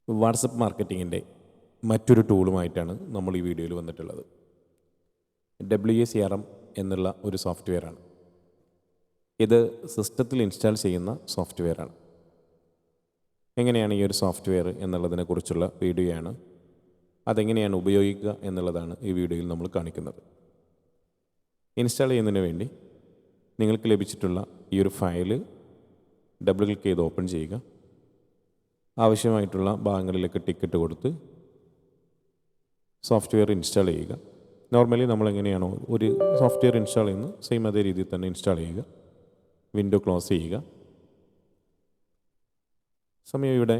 WhatsApp മാർക്കറ്റിങ്ങിൻ്റെ മറ്റൊരു ടൂളുമായിട്ടാണ് നമ്മൾ ഈ വീഡിയോയിൽ വന്നിട്ടുള്ളത്. WA CRM എന്നുള്ള ഒരു സോഫ്റ്റ്വെയറാണ്. ഇത് സിസ്റ്റത്തിൽ ഇൻസ്റ്റാൾ ചെയ്യുന്ന സോഫ്റ്റ്വെയറാണ്. എങ്ങനെയാണ് ഈ ഒരു സോഫ്റ്റ്വെയർ എന്നുള്ളതിനെക്കുറിച്ചുള്ള വീഡിയോയാണ്. അതെങ്ങനെയാണ് ഉപയോഗിക്കുക എന്നുള്ളതാണ് ഈ വീഡിയോയിൽ നമ്മൾ കാണിക്കുന്നത്. ഇൻസ്റ്റാൾ ചെയ്യുന്നതിന് വേണ്ടി നിങ്ങൾക്ക് ലഭിച്ചിട്ടുള്ള ഈ ഒരു ഫയല് ഡബിൾ ക്ലിക്ക് ചെയ്ത് ഓപ്പൺ ചെയ്യുക. ആവശ്യമായിട്ടുള്ള ഭാഗങ്ങളിലേക്ക് ടിക്കറ്റ് കൊടുത്ത് സോഫ്റ്റ്വെയർ ഇൻസ്റ്റാൾ ചെയ്യുക. നോർമലി നമ്മളെങ്ങനെയാണോ ഒരു സോഫ്റ്റ്വെയർ ഇൻസ്റ്റാൾ ചെയ്യുന്നത് സെയിം അതേ രീതിയിൽ തന്നെ ഇൻസ്റ്റാൾ ചെയ്യുക. വിൻഡോ ക്ലോസ് ചെയ്യുക. സമയം ഇവിടെ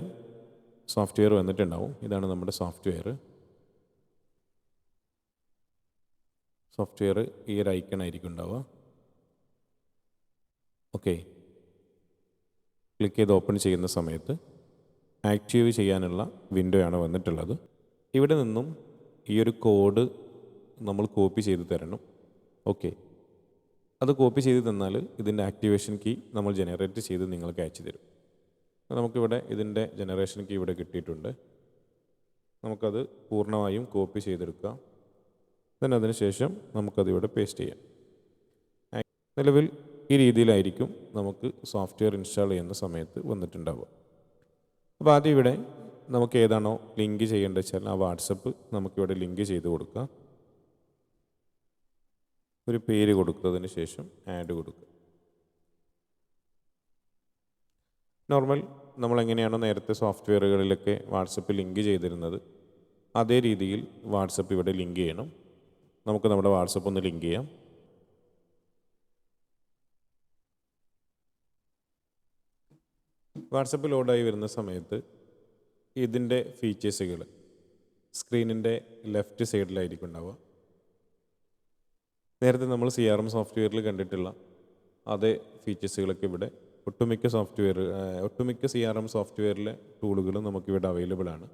സോഫ്റ്റ്വെയർ വന്നിട്ടുണ്ടാവും. ഇതാണ് നമ്മുടെ സോഫ്റ്റ്വെയർ. ഈ ഒരു ഐക്കൺ ആയിരിക്കും ഉണ്ടാവുക. ഓക്കെ, ക്ലിക്ക് ചെയ്ത് ഓപ്പൺ ചെയ്യുന്ന സമയത്ത് ആക്റ്റീവ് ചെയ്യാനുള്ള വിൻഡോയാണ് വന്നിട്ടുള്ളത്. ഇവിടെ നിന്നും ഈ ഒരു കോഡ് നമ്മൾ കോപ്പി ചെയ്ത് തരണം. ഓക്കെ, അത് കോപ്പി ചെയ്ത് തന്നാൽ ഇതിൻ്റെ ആക്ടിവേഷൻ കീ നമ്മൾ ജനറേറ്റ് ചെയ്ത് നിങ്ങൾക്ക് അയച്ചു തരും. നമുക്കിവിടെ ഇതിൻ്റെ ജനറേഷൻ കീ ഇവിടെ കിട്ടിയിട്ടുണ്ട്. നമുക്കത് പൂർണ്ണമായും കോപ്പി ചെയ്തെടുക്കാം. then അതിനുശേഷം നമുക്കതിവിടെ പേസ്റ്റ് ചെയ്യാം. നിലവിൽ ഈ രീതിയിലായിരിക്കും നമുക്ക് സോഫ്റ്റ്വെയർ ഇൻസ്റ്റാൾ ചെയ്യുന്ന സമയത്ത് വന്നിട്ടുണ്ടാവുക. അപ്പോൾ ആദ്യം ഇവിടെ നമുക്ക് ഏതാണോ ലിങ്ക് ചെയ്യേണ്ടത് വെച്ചാൽ ആ വാട്സപ്പ് നമുക്കിവിടെ ലിങ്ക് ചെയ്ത് കൊടുക്കാം. ഒരു പേര് കൊടുത്തതിന് ശേഷം ആഡ് കൊടുക്കുക. നോർമൽ നമ്മളെങ്ങനെയാണോ നേരത്തെ സോഫ്റ്റ്വെയറുകളിലൊക്കെ വാട്സപ്പ് ലിങ്ക് ചെയ്തിരുന്നത് അതേ രീതിയിൽ വാട്സപ്പ് ഇവിടെ ലിങ്ക് ചെയ്യണം. നമുക്ക് നമ്മുടെ വാട്സപ്പ് ഒന്ന് ലിങ്ക് ചെയ്യാം. വാട്സപ്പ് ലോഡായി വരുന്ന സമയത്ത് ഇതിൻ്റെ ഫീച്ചേഴ്സുകൾ സ്ക്രീനിൻ്റെ ലെഫ്റ്റ് സൈഡിലായിരിക്കും ഉണ്ടാവുക. നേരത്തെ നമ്മൾ CRM സോഫ്റ്റ്വെയറിൽ കണ്ടിട്ടുള്ള അതേ ഫീച്ചേഴ്സുകളൊക്കെ ഇവിടെ ഒട്ടുമിക്ക CRM സോഫ്റ്റ്വെയറിലെ ടൂളുകളും നമുക്കിവിടെ അവൈലബിൾ ആണ്.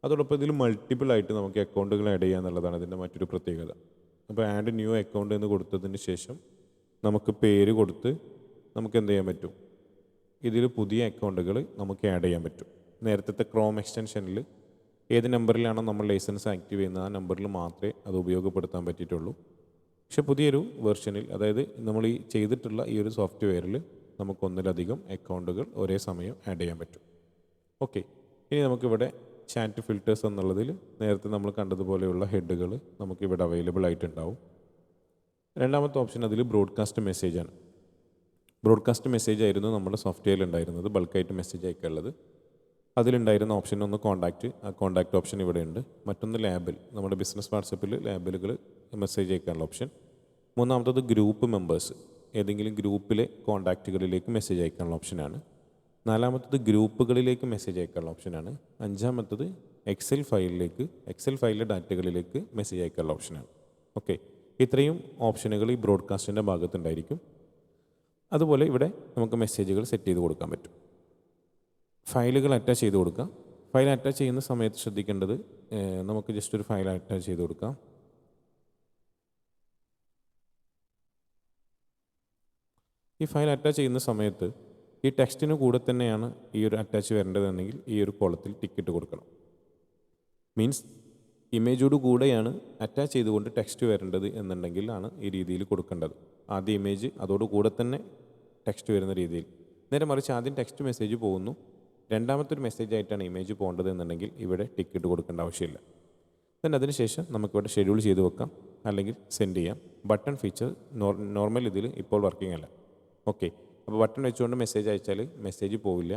അതോടൊപ്പം ഇതിൽ മൾട്ടിപ്പിളായിട്ട് നമുക്ക് അക്കൗണ്ടുകൾ ആഡ് ചെയ്യുക എന്നുള്ളതാണ് ഇതിൻ്റെ മറ്റൊരു പ്രത്യേകത. അപ്പോൾ ആഡ് ന്യൂ അക്കൗണ്ട് എന്ന് കൊടുത്തതിന് ശേഷം നമുക്ക് പേര് കൊടുത്ത് നമുക്ക് എന്ത് ചെയ്യാൻ പറ്റും, ഇതിൽ പുതിയ അക്കൗണ്ടുകൾ നമുക്ക് ആഡ് ചെയ്യാൻ പറ്റും. നേരത്തെ ക്രോം എക്സ്റ്റൻഷനിൽ ഏത് നമ്പറിലാണോ നമ്മൾ ലൈസൻസ് ആക്റ്റീവ് ചെയ്യുന്നത് ആ നമ്പറിൽ മാത്രമേ അത് ഉപയോഗപ്പെടുത്താൻ പറ്റിയിട്ടുള്ളൂ. പക്ഷെ പുതിയൊരു വെർഷനിൽ, അതായത് നമ്മൾ ഈ ചെയ്തിട്ടുള്ള ഈ ഒരു സോഫ്റ്റ്വെയറിൽ നമുക്കൊന്നിലധികം അക്കൗണ്ടുകൾ ഒരേ സമയം ആഡ് ചെയ്യാൻ പറ്റും. ഓക്കെ, ഇനി നമുക്കിവിടെ ചാറ്റ് ഫിൽറ്റേഴ്സ് എന്നുള്ളതിൽ നേരത്തെ നമ്മൾ കണ്ടതുപോലെയുള്ള ഹെഡുകൾ നമുക്കിവിടെ അവൈലബിൾ ആയിട്ടുണ്ടാവും. രണ്ടാമത്തെ ഓപ്ഷൻ അതിൽ ബ്രോഡ്കാസ്റ്റ് മെസ്സേജാണ്. ബ്രോഡ്കാസ്റ്റ് മെസ്സേജ് ആയിരുന്നു നമ്മുടെ സോഫ്റ്റ്വെയറിൽ ഉണ്ടായിരുന്നത്, ബൾക്കായിട്ട് മെസ്സേജ് അയക്കാനുള്ളത്. അതിലുണ്ടായിരുന്ന ഓപ്ഷൻ ഒന്ന് കോൺടാക്റ്റ്, ആ കോൺടാക്റ്റ് ഓപ്ഷൻ ഇവിടെ ഉണ്ട്. മറ്റൊന്ന് ലാബിൽ, നമ്മുടെ ബിസിനസ് വാട്സപ്പിൽ ലാബിലുകൾ മെസ്സേജ് അയക്കാനുള്ള ഓപ്ഷൻ. മൂന്നാമത്തത് ഗ്രൂപ്പ് മെമ്പേഴ്സ്, ഏതെങ്കിലും ഗ്രൂപ്പിലെ കോൺടാക്റ്റുകളിലേക്ക് മെസ്സേജ് അയക്കാനുള്ള ഓപ്ഷനാണ്. നാലാമത്തത് ഗ്രൂപ്പുകളിലേക്ക് മെസ്സേജ് അയക്കാനുള്ള ഓപ്ഷനാണ്. അഞ്ചാമത്തത് എക്സൽ ഫയലിലെ ഡാറ്റകളിലേക്ക് മെസ്സേജ് അയക്കാനുള്ള ഓപ്ഷനാണ്. ഓക്കെ, ഇത്രയും ഓപ്ഷനുകൾ ഈ ബ്രോഡ്കാസ്റ്റിൻ്റെ ഭാഗത്തുണ്ടായിരിക്കും. അതുപോലെ ഇവിടെ നമുക്ക് മെസ്സേജുകൾ സെറ്റ് ചെയ്ത് കൊടുക്കാൻ പറ്റും. ഫയലുകൾ അറ്റാച്ച് ചെയ്ത് കൊടുക്കാം. ഫയൽ അറ്റാച്ച് ചെയ്യുന്ന സമയത്ത് ശ്രദ്ധിക്കേണ്ടത്, നമുക്ക് ജസ്റ്റ് ഒരു ഫയൽ അറ്റാച്ച് ചെയ്ത് കൊടുക്കാം. ഈ ഫയൽ അറ്റാച്ച് ചെയ്യുന്ന സമയത്ത് ഈ ടെക്സ്റ്റിന് കൂടെ തന്നെയാണ് ഈ ഒരു അറ്റാച്ച് വരേണ്ടതെങ്കിൽ ഈ ഒരു കോളത്തിൽ ടിക്കറ്റ് കൊടുക്കണം. മീൻസ് ഇമേജോട് കൂടെയാണ് അറ്റാച്ച് ചെയ്തുകൊണ്ട് ടെക്സ്റ്റ് വരേണ്ടത് എന്നുണ്ടെങ്കിലാണ് ഈ രീതിയിൽ കൊടുക്കേണ്ടത്. ആദ്യം ഇമേജ്, അതോടുകൂടെ തന്നെ ടെക്സ്റ്റ് വരുന്ന രീതിയിൽ. നേരെ മറിച്ച് ആദ്യം ടെക്സ്റ്റ് മെസ്സേജ് പോകുന്നു, രണ്ടാമത്തെ ഒരു മെസ്സേജ് ആയിട്ടാണ് ഇമേജ് പോകേണ്ടത് എന്നുണ്ടെങ്കിൽ ഇവിടെ ടിക്കറ്റ് കൊടുക്കേണ്ട ആവശ്യമില്ല. അതിനുശേഷം നമുക്കിവിടെ ഷെഡ്യൂൾ ചെയ്ത് വെക്കാം, അല്ലെങ്കിൽ സെൻഡ് ചെയ്യാം. ബട്ടൺ ഫീച്ചർ നോർമൽ ഇതിൽ ഇപ്പോൾ വർക്കിംഗ് അല്ല. ഓക്കെ, അപ്പോൾ ബട്ടൺ വെച്ചുകൊണ്ട് മെസ്സേജ് അയച്ചാൽ മെസ്സേജ് പോവില്ല.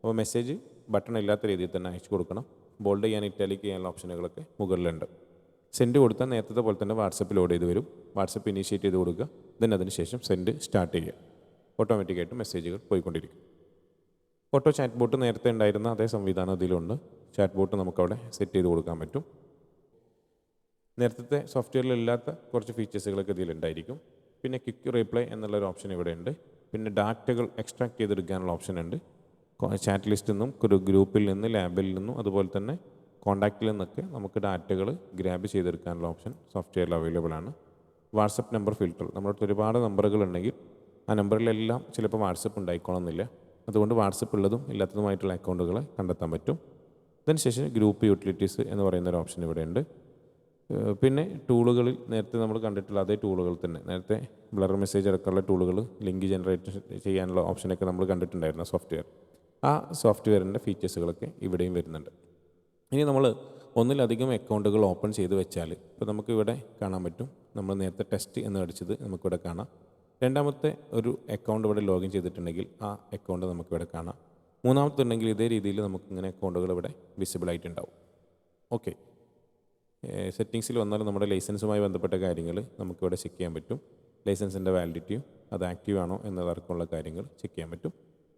അപ്പോൾ മെസ്സേജ് ബട്ടൺ ഇല്ലാത്ത രീതിയിൽ തന്നെ അയച്ചു കൊടുക്കണം. ബോൾഡ് ചെയ്യാൻ, ഇറ്റാലിക് ചെയ്യാനുള്ള ഓപ്ഷനുകളൊക്കെ മുകളിലുണ്ട്. സെൻഡ് കൊടുത്താൽ നേരത്തെ പോലെ തന്നെ വാട്സപ്പ് ലോഡ് ചെയ്ത് വരും. വാട്സപ്പ് ഇനീഷ്യേറ്റ് ചെയ്ത് കൊടുക്കുക. അതിനുശേഷം സെൻഡ് സ്റ്റാർട്ട് ചെയ്യുക. ഓട്ടോമാറ്റിക്കായിട്ട് മെസ്സേജുകൾ പോയിക്കൊണ്ടിരിക്കും. ഓട്ടോ ചാറ്റ് ബോട്ട് നേരത്തെ ഉണ്ടായിരുന്ന അതേ സംവിധാനം ഇതിലുണ്ട്. ചാറ്റ് ബോട്ട് നമുക്കവിടെ സെറ്റ് ചെയ്ത് കൊടുക്കാൻ പറ്റും. നേരത്തെ സോഫ്റ്റ്വെയറിലില്ലാത്ത കുറച്ച് ഫീച്ചേഴ്സുകളൊക്കെ ഇതിലുണ്ടായിരിക്കും. പിന്നെ ക്വിക്ക് റീപ്ലൈ എന്നുള്ളൊരു ഓപ്ഷൻ ഇവിടെ ഉണ്ട്. പിന്നെ ഡാറ്റകൾ എക്സ്ട്രാക്ട് ചെയ്തെടുക്കാനുള്ള ഓപ്ഷൻ ഉണ്ട്. ചാറ്റ് ലിസ്റ്റിൽ നിന്നും, ഒരു ഗ്രൂപ്പിൽ നിന്ന്, ലാബിൽ നിന്നും, അതുപോലെ തന്നെ കോൺടാക്റ്റിൽ നിന്നൊക്കെ നമുക്ക് ഡാറ്റകൾ ഗ്രാബ് ചെയ്തെടുക്കാനുള്ള ഓപ്ഷൻ സോഫ്റ്റ്വെയറിൽ അവൈലബിൾ ആണ്. വാട്സപ്പ് നമ്പർ ഫിൽട്ടർ, നമ്മുടെ ഒരുപാട് നമ്പറുകൾ ഉണ്ടെങ്കിൽ ആ നമ്പറിലെല്ലാം ചിലപ്പോൾ വാട്സപ്പ് ഉണ്ടായിക്കോണമെന്നില്ല. അതുകൊണ്ട് വാട്സപ്പ് ഉള്ളതും ഇല്ലാത്തതുമായിട്ടുള്ള അക്കൗണ്ടുകളെ കണ്ടെത്താൻ പറ്റും. അതിനുശേഷം ഗ്രൂപ്പ് യൂട്ടിലിറ്റീസ് എന്ന് പറയുന്ന ഒരു ഓപ്ഷൻ ഇവിടെ ഉണ്ട്. പിന്നെ ടൂളുകളിൽ നേരത്തെ നമ്മൾ കണ്ടിട്ടുള്ള അതേ ടൂളുകൾ തന്നെ, നേരത്തെ ബ്ലർ മെസ്സേജ് അടക്കമുള്ള ടൂളുകൾ ലിങ്ക് ജനറേറ്റ് ചെയ്യാനുള്ള ഓപ്ഷനൊക്കെ നമ്മൾ കണ്ടിട്ടുണ്ടായിരുന്ന സോഫ്റ്റ്വെയർ, ആ സോഫ്റ്റ്വെയറിൻ്റെ ഫീച്ചേഴ്സുകളൊക്കെ ഇവിടെയും വരുന്നുണ്ട്. ഇനി നമ്മൾ ഒന്നിലധികം അക്കൗണ്ടുകൾ ഓപ്പൺ ചെയ്ത് വെച്ചാൽ ഇപ്പോൾ നമുക്കിവിടെ കാണാൻ പറ്റും, നമ്മൾ നേരത്തെ ടെസ്റ്റ് എന്ന് അടിച്ചത് നമുക്കിവിടെ കാണാം. രണ്ടാമത്തെ ഒരു അക്കൗണ്ട് ഇവിടെ ലോഗിൻ ചെയ്തിട്ടുണ്ടെങ്കിൽ ആ അക്കൗണ്ട് നമുക്കിവിടെ കാണാം. മൂന്നാമത്തുണ്ടെങ്കിൽ ഇതേ രീതിയിൽ നമുക്കിങ്ങനെ അക്കൗണ്ടുകൾ ഇവിടെ വിസിബിൾ ആയിട്ടുണ്ടാവും. ഓക്കെ, സെറ്റിങ്സിൽ വന്നാൽ നമ്മുടെ ലൈസൻസുമായി ബന്ധപ്പെട്ട കാര്യങ്ങൾ നമുക്കിവിടെ ചെക്ക് ചെയ്യാൻ പറ്റും. ലൈസൻസിൻ്റെ വാലിഡിറ്റിയും അത് ആക്റ്റീവ് ആണോ എന്നതടക്കമുള്ള കാര്യങ്ങൾ ചെക്ക് ചെയ്യാൻ പറ്റും.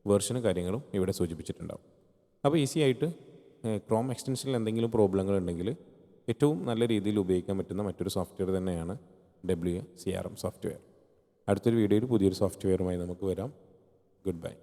വേർഷനും കാര്യങ്ങളും ഇവിടെ സൂചിപ്പിച്ചിട്ടുണ്ടാവും. അപ്പോൾ ഈസി ആയിട്ട് ക്രോം എക്സ്റ്റൻഷനിൽ എന്തെങ്കിലും പ്രോബ്ലങ്ങൾ ഉണ്ടെങ്കിൽ ഏറ്റവും നല്ല രീതിയിൽ ഉപയോഗിക്കാൻ പറ്റുന്ന മറ്റൊരു സോഫ്റ്റ്വെയർ തന്നെയാണ് WCRM സോഫ്റ്റ്വെയർ. അടുത്തൊരു വീഡിയോയിൽ പുതിയൊരു സോഫ്റ്റ്വെയറുമായി നമുക്ക് വരാം. Good bye.